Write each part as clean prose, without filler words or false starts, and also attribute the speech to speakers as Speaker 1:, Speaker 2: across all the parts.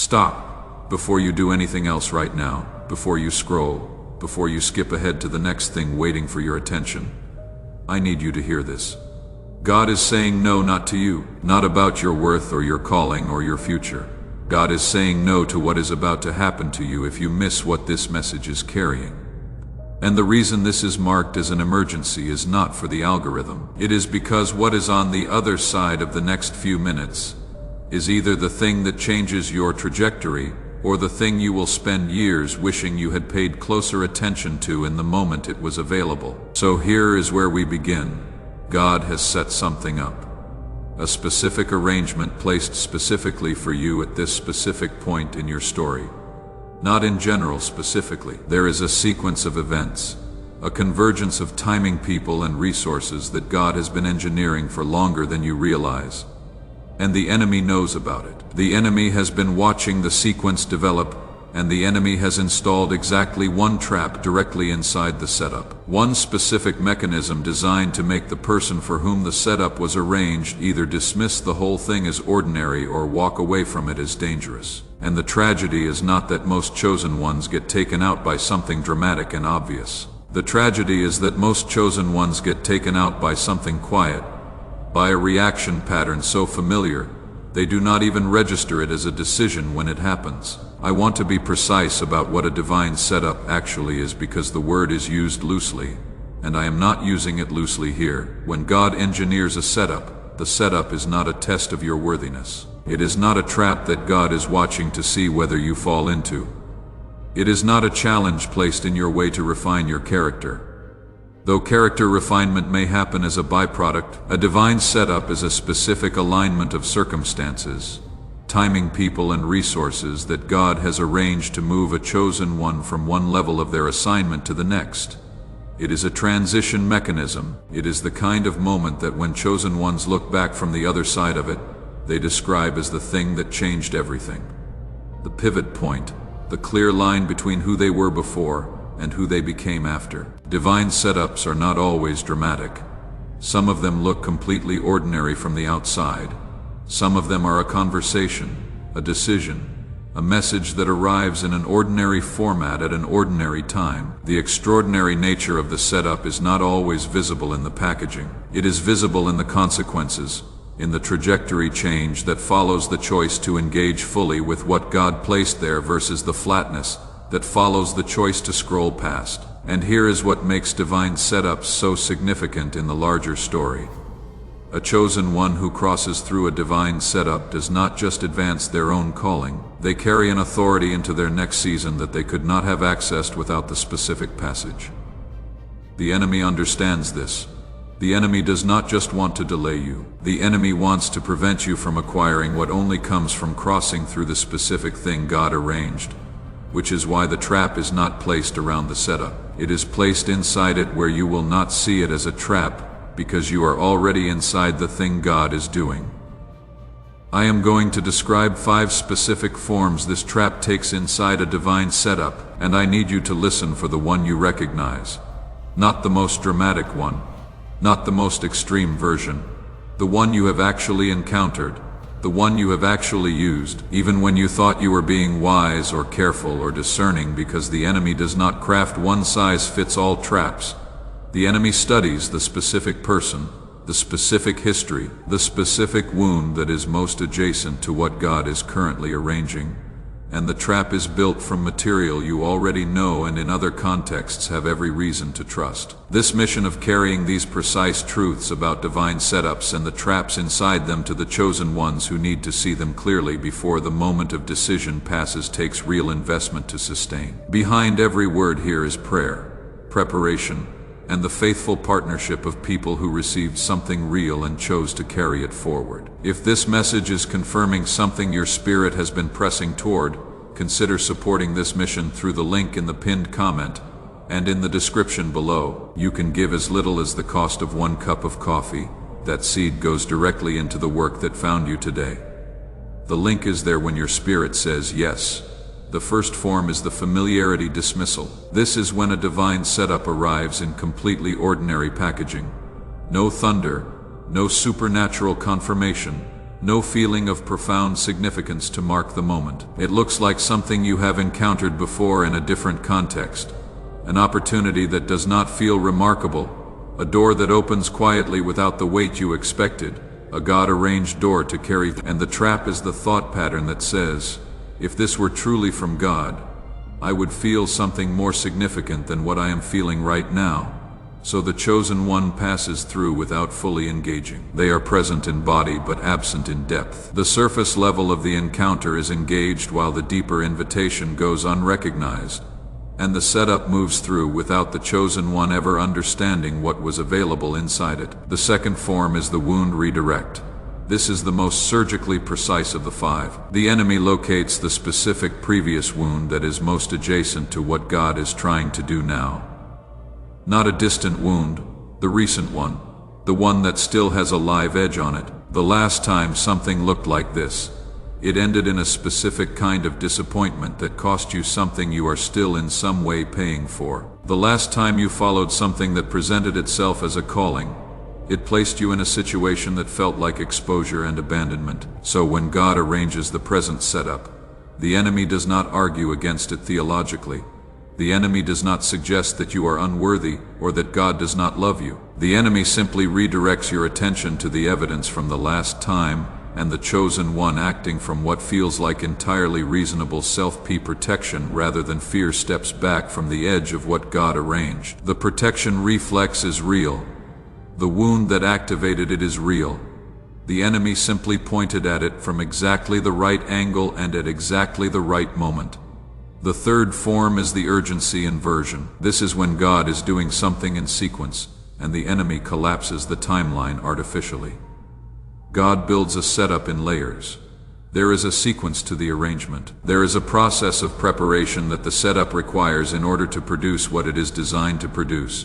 Speaker 1: Stop before you do anything else right now, before you scroll, before you skip ahead to the next thing waiting for your attention. I need you to hear this. God is saying no, not to you, not about your worth or your calling or your future. God is saying no to what is about to happen to you if you miss what this message is carrying. And the reason this is marked as an emergency is not for the algorithm. It is because what is on the other side of the next few minutes is either the thing that changes your trajectory or the thing you will spend years wishing you had paid closer attention to in the moment it was available. So here is where we begin. God has set something up. A specific arrangement placed specifically for you at this specific point in your story. Not in general specifically. There is a sequence of events, a convergence of timing, people, and resources that God has been engineering for longer than you realize. And the enemy knows about it. The enemy has been watching the sequence develop, and the enemy has installed exactly one trap directly inside the setup. One specific mechanism designed to make the person for whom the setup was arranged either dismiss the whole thing as ordinary or walk away from it as dangerous. And the tragedy is not that most chosen ones get taken out by something dramatic and obvious. The tragedy is that most chosen ones get taken out by something quiet, by a reaction pattern so familiar, they do not even register it as a decision when it happens. I want to be precise about what a divine setup actually is because the word is used loosely, and I am not using it loosely here. When God engineers a setup, the setup is not a test of your worthiness. It is not a trap that God is watching to see whether you fall into. It is not a challenge placed in your way to refine your character. Though character refinement may happen as a byproduct, a divine setup is a specific alignment of circumstances, timing, people, and resources that God has arranged to move a chosen one from one level of their assignment to the next. It is a transition mechanism. It is the kind of moment that when chosen ones look back from the other side of it, they describe as the thing that changed everything. The pivot point, the clear line between who they were before and who they became after. Divine setups are not always dramatic. Some of them look completely ordinary from the outside. Some of them are a conversation, a decision, a message that arrives in an ordinary format at an ordinary time. The extraordinary nature of the setup is not always visible in the packaging. It is visible in the consequences, in the trajectory change that follows the choice to engage fully with what God placed there versus the flatness that follows the choice to scroll past. And here is what makes divine setups so significant in the larger story. A chosen one who crosses through a divine setup does not just advance their own calling, they carry an authority into their next season that they could not have accessed without the specific passage. The enemy understands this. The enemy does not just want to delay you. The enemy wants to prevent you from acquiring what only comes from crossing through the specific thing God arranged. Which is why the trap is not placed around the setup. It is placed inside it where you will not see it as a trap because you are already inside the thing God is doing. I am going to describe 5 specific forms this trap takes inside a divine setup, and I need you to listen for the one you recognize. Not the most dramatic one, not the most extreme version, the one you have actually encountered, the one you have actually used, even when you thought you were being wise or careful or discerning, because the enemy does not craft one-size-fits-all traps. The enemy studies the specific person, the specific history, the specific wound that is most adjacent to what God is currently arranging, and the trap is built from material you already know and in other contexts have every reason to trust. This mission of carrying these precise truths about divine setups and the traps inside them to the chosen ones who need to see them clearly before the moment of decision passes takes real investment to sustain. Behind every word here is prayer, preparation, and the faithful partnership of people who received something real and chose to carry it forward. If this message is confirming something your spirit has been pressing toward, consider supporting this mission through the link in the pinned comment and in the description below. You can give as little as the cost of 1 cup of coffee. That seed goes directly into the work that found you today. The link is there when your spirit says yes. The first form is the familiarity dismissal. This is when a divine setup arrives in completely ordinary packaging. No thunder, no supernatural confirmation, No feeling of profound significance to mark the moment. It looks like something you have encountered before in a different context. An opportunity that does not feel remarkable. A door that opens quietly without the weight you expected. A God-arranged door to carry. And the trap is the thought pattern that says, if this were truly from God, I would feel something more significant than what I am feeling right now. So the chosen one passes through without fully engaging. They are present in body but absent in depth. The surface level of the encounter is engaged while the deeper invitation goes unrecognized, and the setup moves through without the chosen one ever understanding what was available inside it. The second form is the wound redirect. This is the most surgically precise of the 5. The enemy locates the specific previous wound that is most adjacent to what God is trying to do now. Not a distant wound, the recent one, the one that still has a live edge on it. The last time something looked like this, it ended in a specific kind of disappointment that cost you something you are still in some way paying for. The last time you followed something that presented itself as a calling, it placed you in a situation that felt like exposure and abandonment. So when God arranges the present setup, the enemy does not argue against it theologically. The enemy does not suggest that you are unworthy or that God does not love you. The enemy simply redirects your attention to the evidence from the last time, and the chosen one, acting from what feels like entirely reasonable self-protection rather than fear, steps back from the edge of what God arranged. The protection reflex is real. The wound that activated it is real. The enemy simply pointed at it from exactly the right angle and at exactly the right moment. The third form is the urgency inversion. This is when God is doing something in sequence, and the enemy collapses the timeline artificially. God builds a setup in layers. There is a sequence to the arrangement. There is a process of preparation that the setup requires in order to produce what it is designed to produce.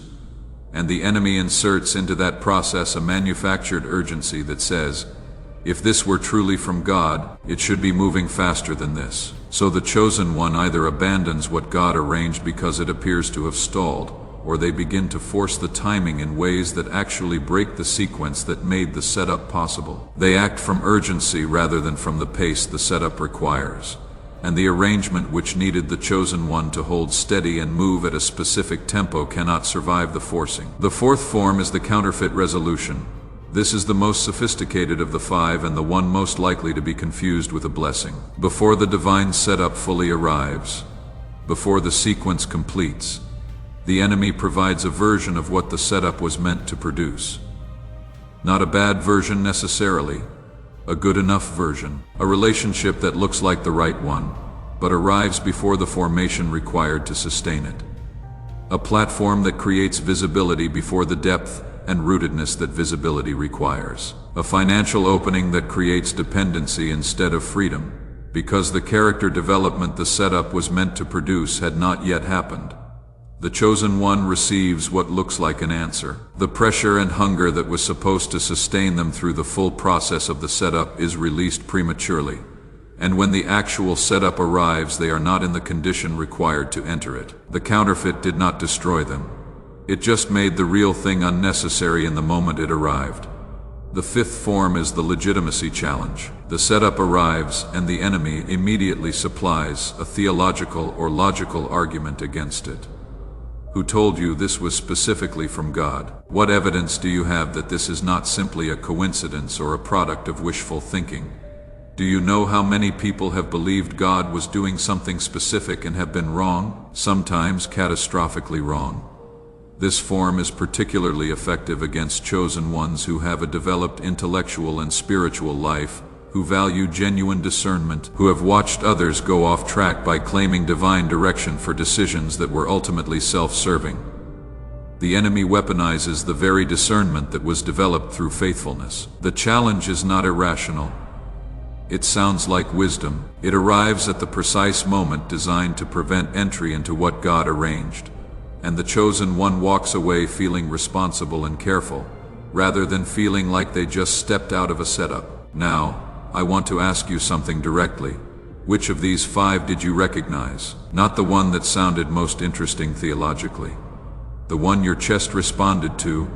Speaker 1: And the enemy inserts into that process a manufactured urgency that says, if this were truly from God, it should be moving faster than this. So the chosen one either abandons what God arranged because it appears to have stalled, or they begin to force the timing in ways that actually break the sequence that made the setup possible. They act from urgency rather than from the pace the setup requires, and the arrangement which needed the chosen one to hold steady and move at a specific tempo cannot survive the forcing. The fourth form is the counterfeit resolution. This is the most sophisticated of the 5 and the one most likely to be confused with a blessing. Before the divine setup fully arrives, before the sequence completes, the enemy provides a version of what the setup was meant to produce. Not a bad version necessarily, a good enough version. A relationship that looks like the right one, but arrives before the formation required to sustain it. A platform that creates visibility before the depth and rootedness that visibility requires. A financial opening that creates dependency instead of freedom, because the character development the setup was meant to produce had not yet happened. The chosen one receives what looks like an answer. The pressure and hunger that was supposed to sustain them through the full process of the setup is released prematurely. And when the actual setup arrives, they are not in the condition required to enter it. The counterfeit did not destroy them. It just made the real thing unnecessary in the moment it arrived. The fifth form is the legitimacy challenge. The setup arrives, and the enemy immediately supplies a theological or logical argument against it. Who told you this was specifically from God? What evidence do you have that this is not simply a coincidence or a product of wishful thinking? Do you know how many people have believed God was doing something specific and have been wrong, sometimes catastrophically wrong? This form is particularly effective against chosen ones who have a developed intellectual and spiritual life, who value genuine discernment, who have watched others go off track by claiming divine direction for decisions that were ultimately self-serving. The enemy weaponizes the very discernment that was developed through faithfulness. The challenge is not irrational. It sounds like wisdom. It arrives at the precise moment designed to prevent entry into what God arranged. And the chosen one walks away feeling responsible and careful, rather than feeling like they just stepped out of a setup. Now, I want to ask you something directly. Which of these 5 did you recognize? Not the one that sounded most interesting theologically. The one your chest responded to,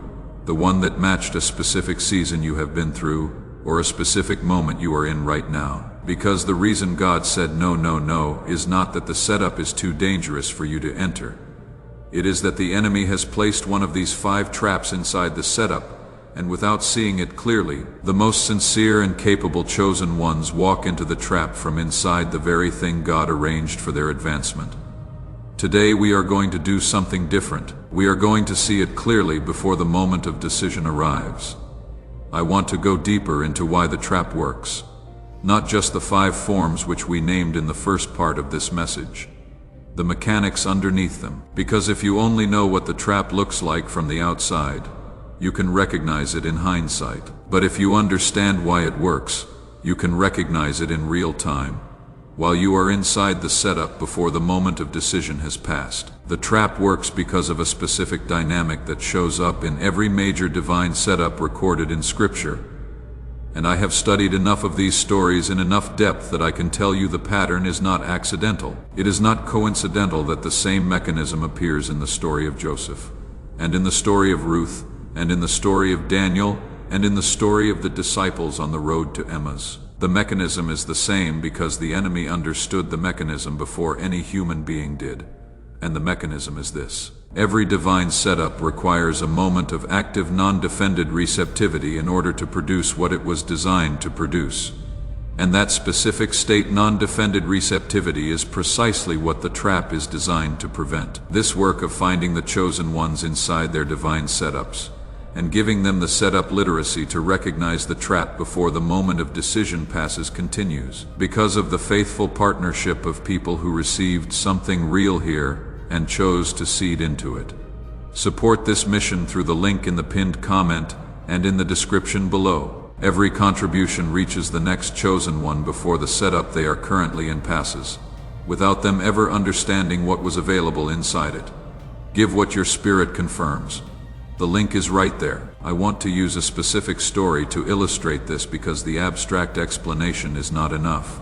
Speaker 1: the one that matched a specific season you have been through, or a specific moment you are in right now. Because the reason God said no, no, no is not that the setup is too dangerous for you to enter. It is that the enemy has placed one of these 5 traps inside the setup, and without seeing it clearly, the most sincere and capable chosen ones walk into the trap from inside the very thing God arranged for their advancement. Today we are going to do something different. We are going to see it clearly before the moment of decision arrives. I want to go deeper into why the trap works. Not just the 5 forms which we named in the first part of this message. The mechanics underneath them. Because if you only know what the trap looks like from the outside, you can recognize it in hindsight. But if you understand why it works, you can recognize it in real time, while you are inside the setup before the moment of decision has passed. The trap works because of a specific dynamic that shows up in every major divine setup recorded in Scripture. And I have studied enough of these stories in enough depth that I can tell you the pattern is not accidental. It is not coincidental that the same mechanism appears in the story of Joseph, and in the story of Ruth, and in the story of Daniel, and in the story of the disciples on the road to Emmaus. The mechanism is the same because the enemy understood the mechanism before any human being did. And the mechanism is this. Every divine setup requires a moment of active non-defended receptivity in order to produce what it was designed to produce. And that specific state non-defended receptivity is precisely what the trap is designed to prevent. This work of finding the chosen ones inside their divine setups, and giving them the setup literacy to recognize the trap before the moment of decision passes continues. Because of the faithful partnership of people who received something real here, and chose to seed into it. Support this mission through the link in the pinned comment and in the description below. Every contribution reaches the next chosen one before the setup they are currently in passes, without them ever understanding what was available inside it. Give what your spirit confirms. The link is right there. I want to use a specific story to illustrate this because the abstract explanation is not enough.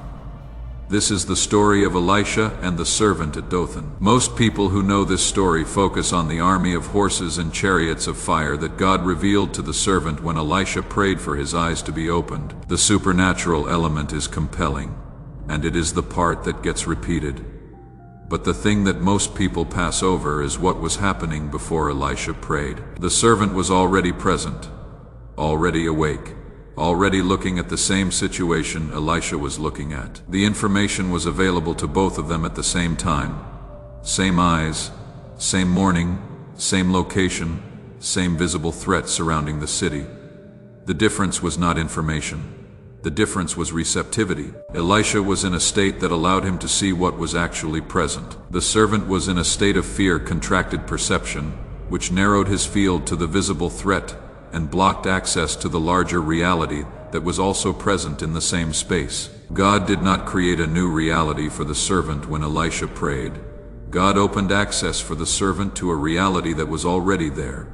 Speaker 1: This is the story of Elisha and the servant at Dothan. Most people who know this story focus on the army of horses and chariots of fire that God revealed to the servant when Elisha prayed for his eyes to be opened. The supernatural element is compelling, and it is the part that gets repeated. But the thing that most people pass over is what was happening before Elisha prayed. The servant was already present, already awake, already looking at the same situation Elisha was looking at. The information was available to both of them at the same time. Same eyes, same morning, same location, same visible threat surrounding the city. The difference was not information. The difference was receptivity. Elisha was in a state that allowed him to see what was actually present. The servant was in a state of fear, contracted perception, which narrowed his field to the visible threat and blocked access to the larger reality that was also present in the same space. God did not create a new reality for the servant when Elisha prayed. God opened access for the servant to a reality that was already there.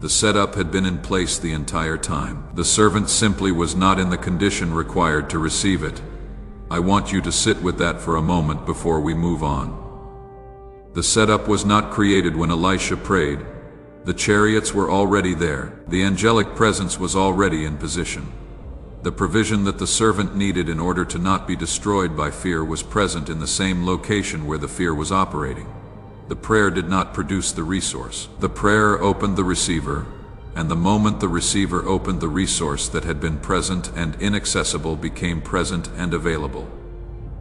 Speaker 1: The setup had been in place the entire time. The servant simply was not in the condition required to receive it. I want you to sit with that for a moment before we move on. The setup was not created when Elisha prayed. The chariots were already there. The angelic presence was already in position. The provision that the servant needed in order to not be destroyed by fear was present in the same location where the fear was operating. The prayer did not produce the resource. The prayer opened the receiver, and the moment the receiver opened, the resource that had been present and inaccessible became present and available.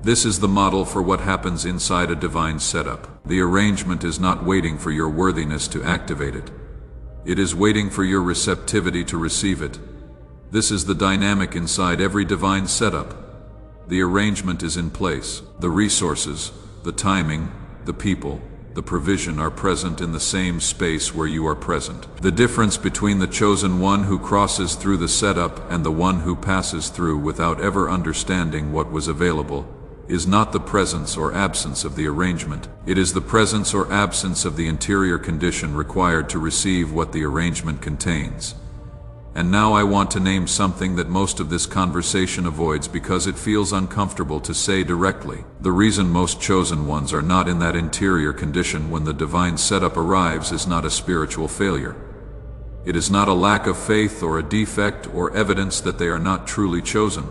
Speaker 1: This is the model for what happens inside a divine setup. The arrangement is not waiting for your worthiness to activate it. It is waiting for your receptivity to receive it. This is the dynamic inside every divine setup. The arrangement is in place. The resources, the timing, the people, the provision are present in the same space where you are present. The difference between the chosen one who crosses through the setup and the one who passes through without ever understanding what was available is not the presence or absence of the arrangement. It is the presence or absence of the interior condition required to receive what the arrangement contains. And now I want to name something that most of this conversation avoids because it feels uncomfortable to say directly. The reason most chosen ones are not in that interior condition when the divine setup arrives is not a spiritual failure. It is not a lack of faith or a defect or evidence that they are not truly chosen.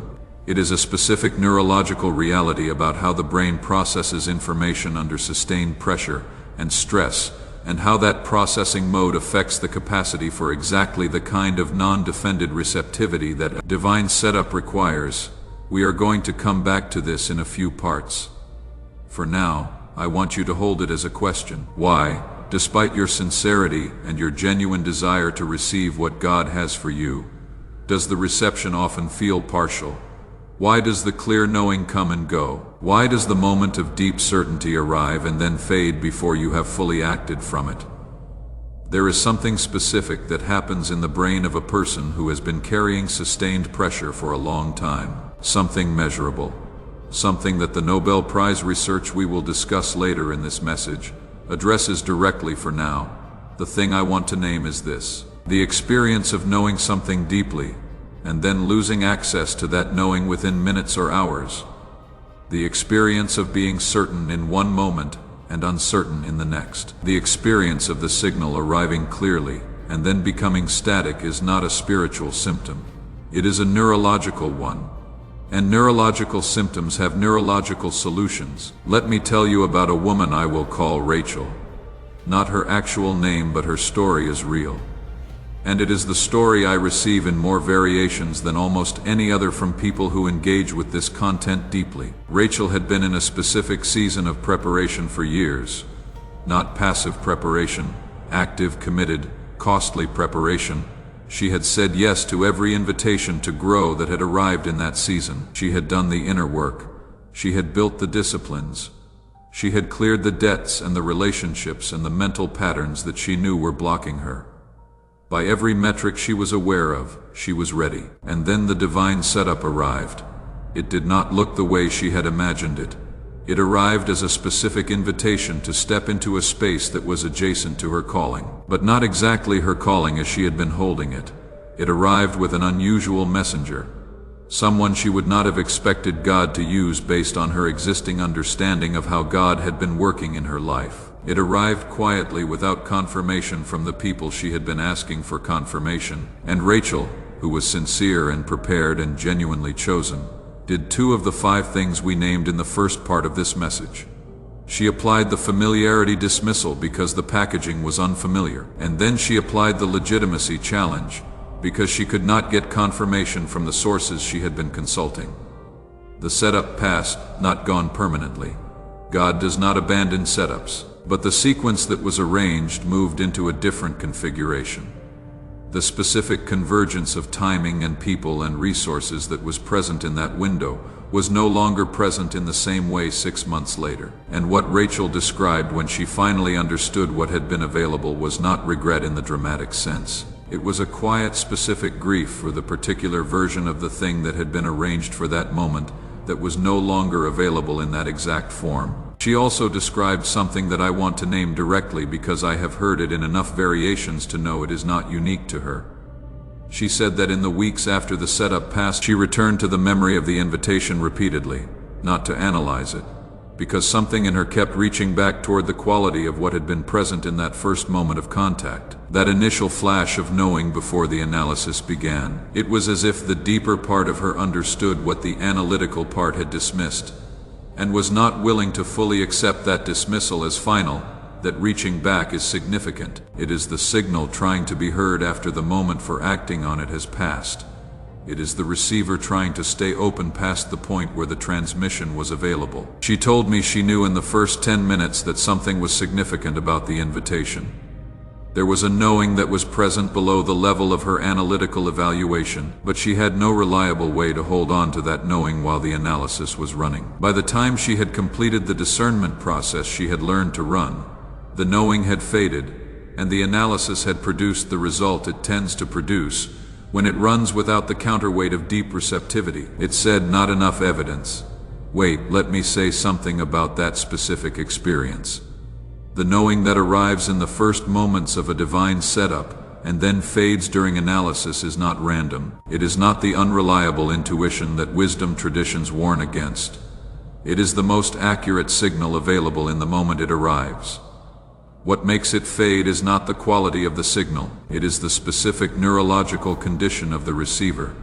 Speaker 1: It is a specific neurological reality about how the brain processes information under sustained pressure and stress, and how that processing mode affects the capacity for exactly the kind of non-defended receptivity that a divine setup requires. We are going to come back to this in a few parts. For now, I want you to hold it as a question. Why, despite your sincerity and your genuine desire to receive what God has for you, does the reception often feel partial? Why does the clear knowing come and go? Why does the moment of deep certainty arrive and then fade before you have fully acted from it? There is something specific that happens in the brain of a person who has been carrying sustained pressure for a long time. Something measurable. Something that the Nobel Prize research we will discuss later in this message addresses directly. For now, the thing I want to name is this: the experience of knowing something deeply, and then losing access to that knowing within minutes or hours. The experience of being certain in one moment and uncertain in the next. The experience of the signal arriving clearly and then becoming static is not a spiritual symptom. It is a neurological one. And neurological symptoms have neurological solutions. Let me tell you about a woman I will call Rachel. Not her actual name, but her story is real. And it is the story I receive in more variations than almost any other from people who engage with this content deeply. Rachel had been in a specific season of preparation for years. Not passive preparation, active, committed, costly preparation. She had said yes to every invitation to grow that had arrived in that season. She had done the inner work. She had built the disciplines. She had cleared the debts and the relationships and the mental patterns that she knew were blocking her. By every metric she was aware of, she was ready. And then the divine setup arrived. It did not look the way she had imagined it. It arrived as a specific invitation to step into a space that was adjacent to her calling. But not exactly her calling as she had been holding it. It arrived with an unusual messenger. Someone she would not have expected God to use based on her existing understanding of how God had been working in her life. It arrived quietly without confirmation from the people she had been asking for confirmation. And Rachel, who was sincere and prepared and genuinely chosen, did 2 of the 5 things we named in the first part of this message. She applied the familiarity dismissal because the packaging was unfamiliar. And then she applied the legitimacy challenge because she could not get confirmation from the sources she had been consulting. The setup passed, not gone permanently. God does not abandon setups. But the sequence that was arranged moved into a different configuration. The specific convergence of timing and people and resources that was present in that window was no longer present in the same way 6 months later. And what Rachel described when she finally understood what had been available was not regret in the dramatic sense. It was a quiet, specific grief for the particular version of the thing that had been arranged for that moment that was no longer available in that exact form. She also described something that I want to name directly because I have heard it in enough variations to know it is not unique to her. She said that in the weeks after the setup passed, she returned to the memory of the invitation repeatedly, not to analyze it, because something in her kept reaching back toward the quality of what had been present in that first moment of contact, that initial flash of knowing before the analysis began. It was as if the deeper part of her understood what the analytical part had dismissed, and was not willing to fully accept that dismissal as final, that reaching back is significant. It is the signal trying to be heard after the moment for acting on it has passed. It is the receiver trying to stay open past the point where the transmission was available. She told me she knew in the first 10 minutes that something was significant about the invitation. There was a knowing that was present below the level of her analytical evaluation, but she had no reliable way to hold on to that knowing while the analysis was running. By the time she had completed the discernment process she had learned to run, the knowing had faded, and the analysis had produced the result it tends to produce when it runs without the counterweight of deep receptivity. It said, not enough evidence. Wait, let me say something about that specific experience. The knowing that arrives in the first moments of a divine setup and then fades during analysis is not random. It is not the unreliable intuition that wisdom traditions warn against. It is the most accurate signal available in the moment it arrives. What makes it fade is not the quality of the signal, it is the specific neurological condition of the receiver.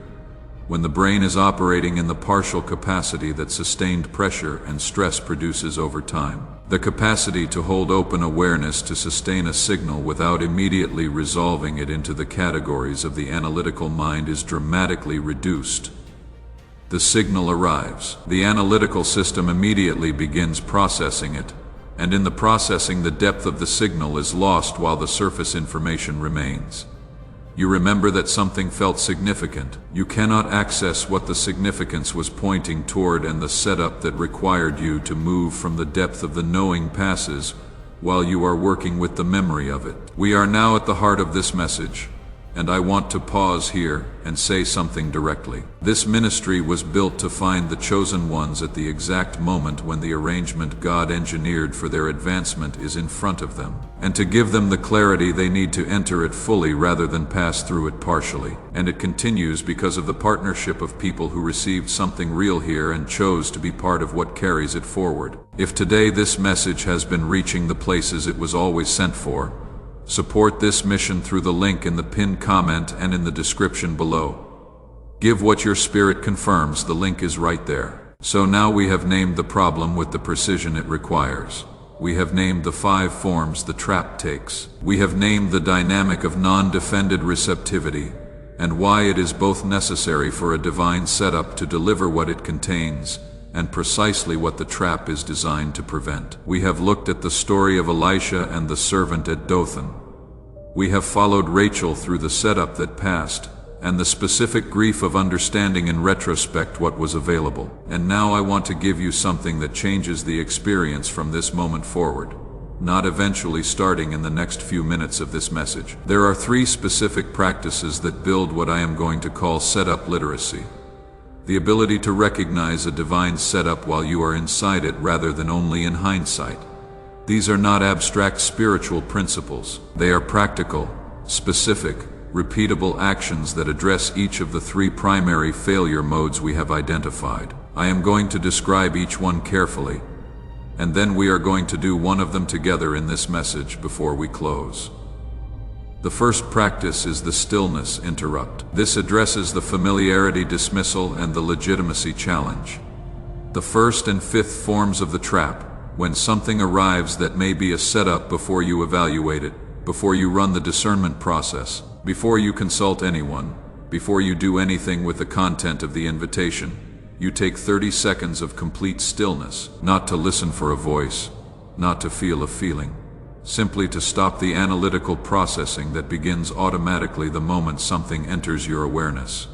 Speaker 1: When the brain is operating in the partial capacity that sustained pressure and stress produces over time, the capacity to hold open awareness to sustain a signal without immediately resolving it into the categories of the analytical mind is dramatically reduced. The signal arrives. The analytical system immediately begins processing it, and in the processing the depth of the signal is lost while the surface information remains. You remember that something felt significant. You cannot access what the significance was pointing toward, and the setup that required you to move from the depth of the knowing passes while you are working with the memory of it. We are now at the heart of this message, and I want to pause here and say something directly. This ministry was built to find the chosen ones at the exact moment when the arrangement God engineered for their advancement is in front of them, and to give them the clarity they need to enter it fully rather than pass through it partially. And it continues because of the partnership of people who received something real here and chose to be part of what carries it forward. If today this message has been reaching the places it was always sent for, support this mission through the link in the pinned comment and in the description below. Give what your spirit confirms, the link is right there. So now we have named the problem with the precision it requires. We have named the 5 forms the trap takes. We have named the dynamic of non-defended receptivity, and why it is both necessary for a divine setup to deliver what it contains, and precisely what the trap is designed to prevent. We have looked at the story of Elisha and the servant at Dothan. We have followed Rachel through the setup that passed, and the specific grief of understanding in retrospect what was available. And now I want to give you something that changes the experience from this moment forward, not eventually starting in the next few minutes of this message. There are 3 specific practices that build what I am going to call setup literacy. The ability to recognize a divine setup while you are inside it rather than only in hindsight. These are not abstract spiritual principles. They are practical, specific, repeatable actions that address each of the 3 primary failure modes we have identified. I am going to describe each one carefully, and then we are going to do one of them together in this message before we close. The first practice is the stillness interrupt. This addresses the familiarity dismissal and the legitimacy challenge. The 1st and 5th forms of the trap, when something arrives that may be a setup before you evaluate it, before you run the discernment process, before you consult anyone, before you do anything with the content of the invitation, you take 30 seconds of complete stillness, not to listen for a voice, not to feel a feeling, simply to stop the analytical processing that begins automatically the moment something enters your awareness.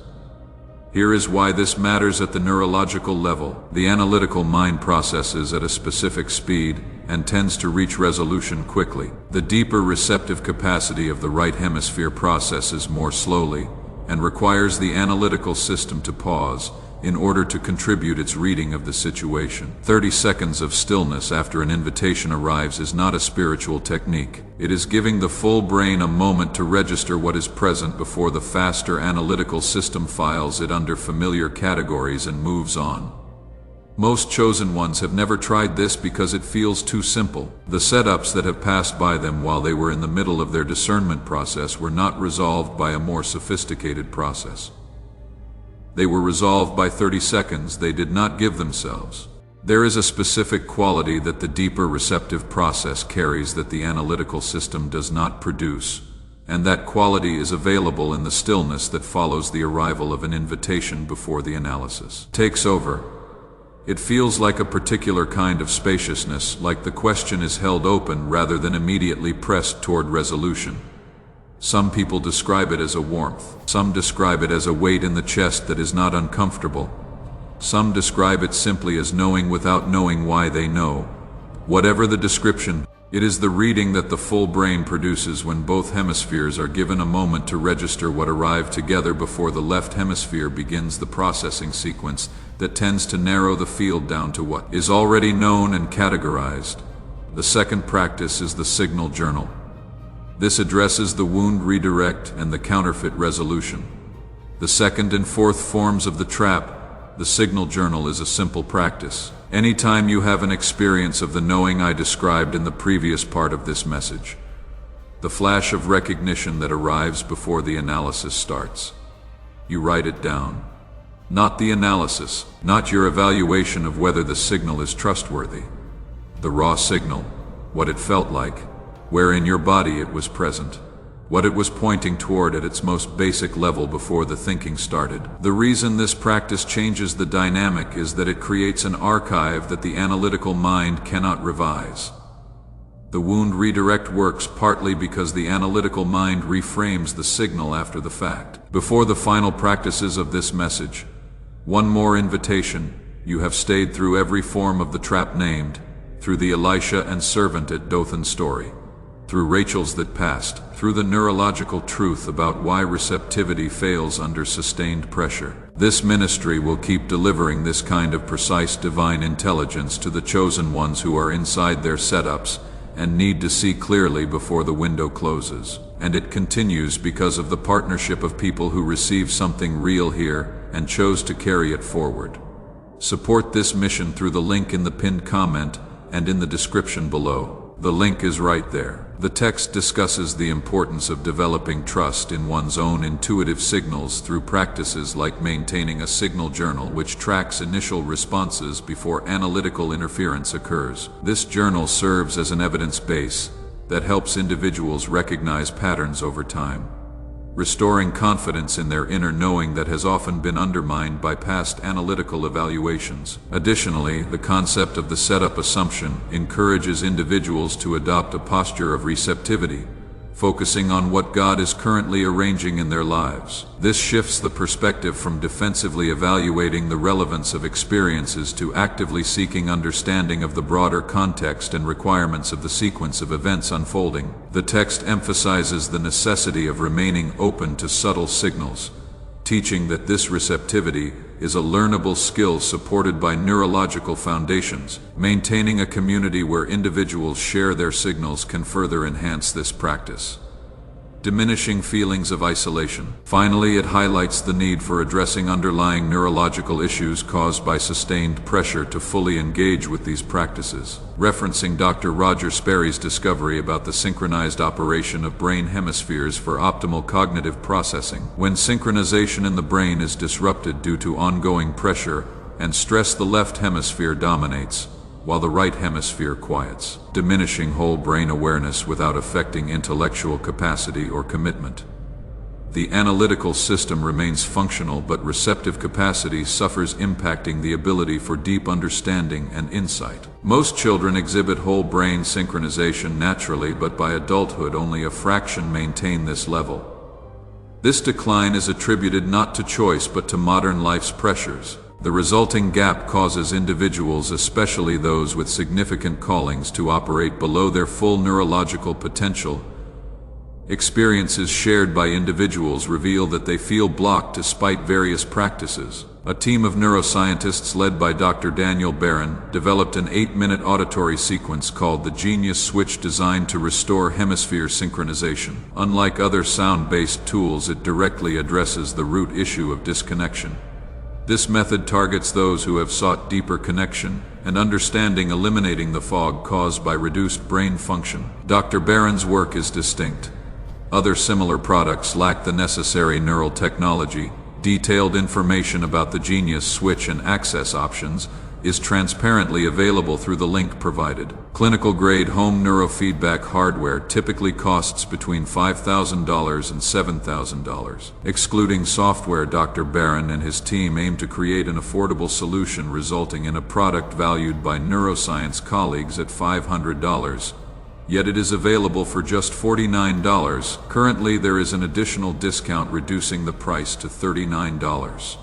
Speaker 1: Here is why this matters at the neurological level. The analytical mind processes at a specific speed and tends to reach resolution quickly. The deeper receptive capacity of the right hemisphere processes more slowly and requires the analytical system to pause in order to contribute its reading of the situation. 30 seconds of stillness after an invitation arrives is not a spiritual technique. It is giving the full brain a moment to register what is present before the faster analytical system files it under familiar categories and moves on. Most chosen ones have never tried this because it feels too simple. The setups that have passed by them while they were in the middle of their discernment process were not resolved by a more sophisticated process. They were resolved by 30 seconds they did not give themselves. There is a specific quality that the deeper receptive process carries that the analytical system does not produce, and that quality is available in the stillness that follows the arrival of an invitation before the analysis takes over. It feels like a particular kind of spaciousness, like the question is held open rather than immediately pressed toward resolution. Some people describe it as a warmth. Some describe it as a weight in the chest that is not uncomfortable. Some describe it simply as knowing without knowing why they know. Whatever the description, it is the reading that the full brain produces when both hemispheres are given a moment to register what arrived together before the left hemisphere begins the processing sequence that tends to narrow the field down to what is already known and categorized. The second practice is the signal journal. This addresses the wound redirect and the counterfeit resolution. The 2nd and 4th forms of the trap, the signal journal is a simple practice. Anytime you have an experience of the knowing I described in the previous part of this message, the flash of recognition that arrives before the analysis starts, you write it down. Not the analysis, not your evaluation of whether the signal is trustworthy. The raw signal, what it felt like, where in your body it was present, what it was pointing toward at its most basic level before the thinking started. The reason this practice changes the dynamic is that it creates an archive that the analytical mind cannot revise. The wound redirect works partly because the analytical mind reframes the signal after the fact. Before the final practices of this message, one more invitation. You have stayed through every form of the trap named, through the Elisha and servant at Dothan story, through Rachel's that passed, through the neurological truth about why receptivity fails under sustained pressure. This ministry will keep delivering this kind of precise divine intelligence to the chosen ones who are inside their setups and need to see clearly before the window closes. And it continues because of the partnership of people who receive something real here and chose to carry it forward. Support this mission through the link in the pinned comment and in the description below. The link is right there. The text discusses the importance of developing trust in one's own intuitive signals through practices like maintaining a signal journal which tracks initial responses before analytical interference occurs. This journal serves as an evidence base that helps individuals recognize patterns over time, restoring confidence in their inner knowing that has often been undermined by past analytical evaluations. Additionally, the concept of the setup assumption encourages individuals to adopt a posture of receptivity, focusing on what God is currently arranging in their lives. This shifts the perspective from defensively evaluating the relevance of experiences to actively seeking understanding of the broader context and requirements of the sequence of events unfolding. The text emphasizes the necessity of remaining open to subtle signals, teaching that this receptivity is a learnable skill supported by neurological foundations. Maintaining a community where individuals share their signals can further enhance this practice, diminishing feelings of isolation. Finally, it highlights the need for addressing underlying neurological issues caused by sustained pressure to fully engage with these practices. Referencing Dr. Roger Sperry's discovery about the synchronized operation of brain hemispheres for optimal cognitive processing. When synchronization in the brain is disrupted due to ongoing pressure and stress, the left hemisphere dominates, while the right hemisphere quiets, diminishing whole brain awareness without affecting intellectual capacity or commitment. The analytical system remains functional, but receptive capacity suffers, impacting the ability for deep understanding and insight. Most children exhibit whole brain synchronization naturally, but by adulthood only a fraction maintain this level. This decline is attributed not to choice but to modern life's pressures. The resulting gap causes individuals, especially those with significant callings, to operate below their full neurological potential. Experiences shared by individuals reveal that they feel blocked despite various practices. A team of neuroscientists led by Dr. Daniel Barron developed an 8-minute auditory sequence called the Genius Switch, designed to restore hemisphere synchronization. Unlike other sound-based tools, it directly addresses the root issue of disconnection. This method targets those who have sought deeper connection and understanding, eliminating the fog caused by reduced brain function. Dr. Barron's work is distinct. Other similar products lack the necessary neural technology. Detailed information about the Genius Switch and access options is transparently available through the link provided. Clinical-grade home neurofeedback hardware typically costs between $5,000 and $7,000. Excluding software, Dr. Barron and his team aim to create an affordable solution, resulting in a product valued by neuroscience colleagues at $500. Yet it is available for just $49. Currently, there is an additional discount reducing the price to $39.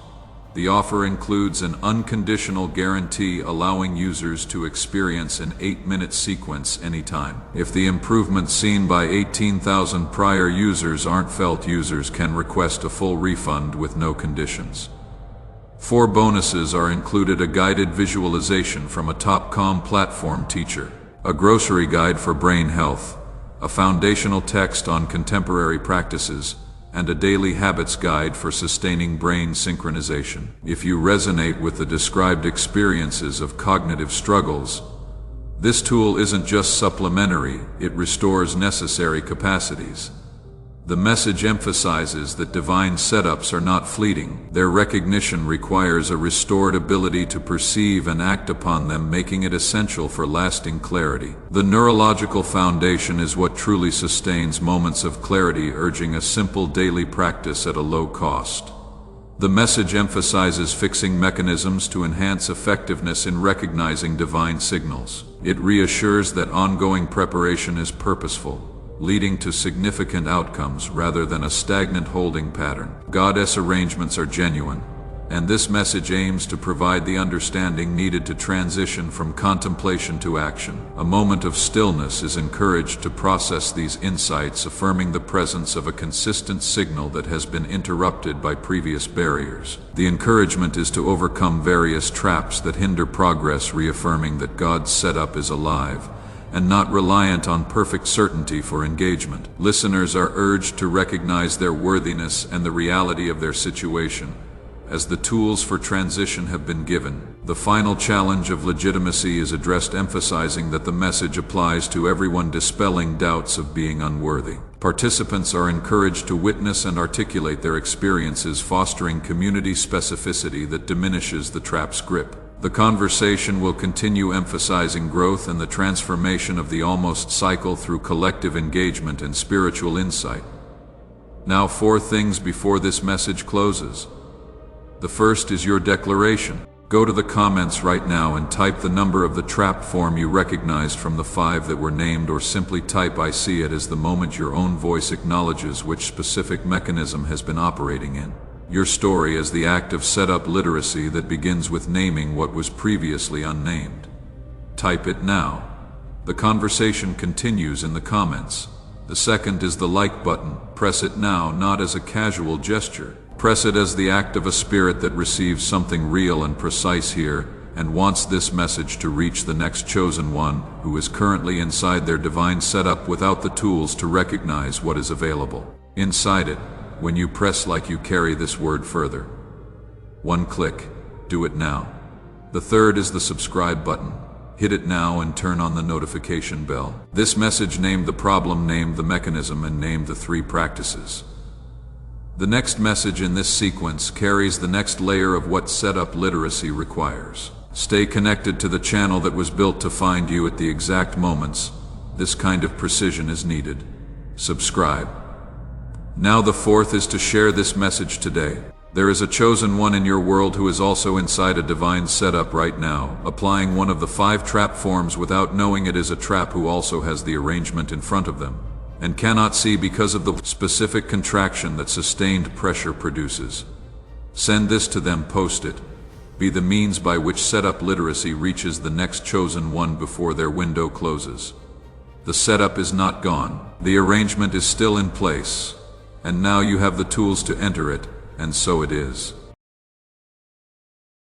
Speaker 1: The offer includes an unconditional guarantee, allowing users to experience an 8-minute sequence anytime. If the improvements seen by 18,000 prior users aren't felt, users can request a full refund with no conditions. 4 bonuses are included: a guided visualization from a top-com platform teacher, a grocery guide for brain health, a foundational text on contemporary practices, and a daily habits guide for sustaining brain synchronization. If you resonate with the described experiences of cognitive struggles, this tool isn't just supplementary, it restores necessary capacities. The message emphasizes that divine setups are not fleeting. Their recognition requires a restored ability to perceive and act upon them, making it essential for lasting clarity. The neurological foundation is what truly sustains moments of clarity, urging a simple daily practice at a low cost. The message emphasizes fixing mechanisms to enhance effectiveness in recognizing divine signals. It reassures that ongoing preparation is purposeful, leading to significant outcomes rather than a stagnant holding pattern. Goddess arrangements are genuine, and this message aims to provide the understanding needed to transition from contemplation to action. A moment of stillness is encouraged to process these insights, affirming the presence of a consistent signal that has been interrupted by previous barriers. The encouragement is to overcome various traps that hinder progress, reaffirming that God's setup is alive and not reliant on perfect certainty for engagement. Listeners are urged to recognize their worthiness and the reality of their situation, as the tools for transition have been given. The final challenge of legitimacy is addressed, emphasizing that the message applies to everyone, dispelling doubts of being unworthy. Participants are encouraged to witness and articulate their experiences, fostering community specificity that diminishes the trap's grip. The conversation will continue, emphasizing growth and the transformation of the almost cycle through collective engagement and spiritual insight. Now, 4 things before this message closes. The first is your declaration. Go to the comments right now and type the number of the trap form you recognized from the 5 that were named, or simply type "I see it" as the moment your own voice acknowledges which specific mechanism has been operating in. Your story as the act of setup literacy that begins with naming what was previously unnamed. Type it now. The conversation continues in the comments. The second is the like button. Press it now, not as a casual gesture. Press it as the act of a spirit that receives something real and precise here and wants this message to reach the next chosen one who is currently inside their divine setup without the tools to recognize what is available inside it. When you press like, you carry this word further. 1 click. Do it now. The third is the subscribe button. Hit it now and turn on the notification bell. This message named the problem, named the mechanism, and named the 3 practices. The next message in this sequence carries the next layer of what setup literacy requires. Stay connected to the channel that was built to find you at the exact moments this kind of precision is needed. Subscribe. Now the 4th is to share this message today. There is a chosen one in your world who is also inside a divine setup right now, applying one of the 5 trap forms without knowing it is a trap, who also has the arrangement in front of them and cannot see because of the specific contraction that sustained pressure produces. Send this to them, post it. Be the means by which setup literacy reaches the next chosen one before their window closes. The setup is not gone. The arrangement is still in place. And now you have the tools to enter it, and so it is.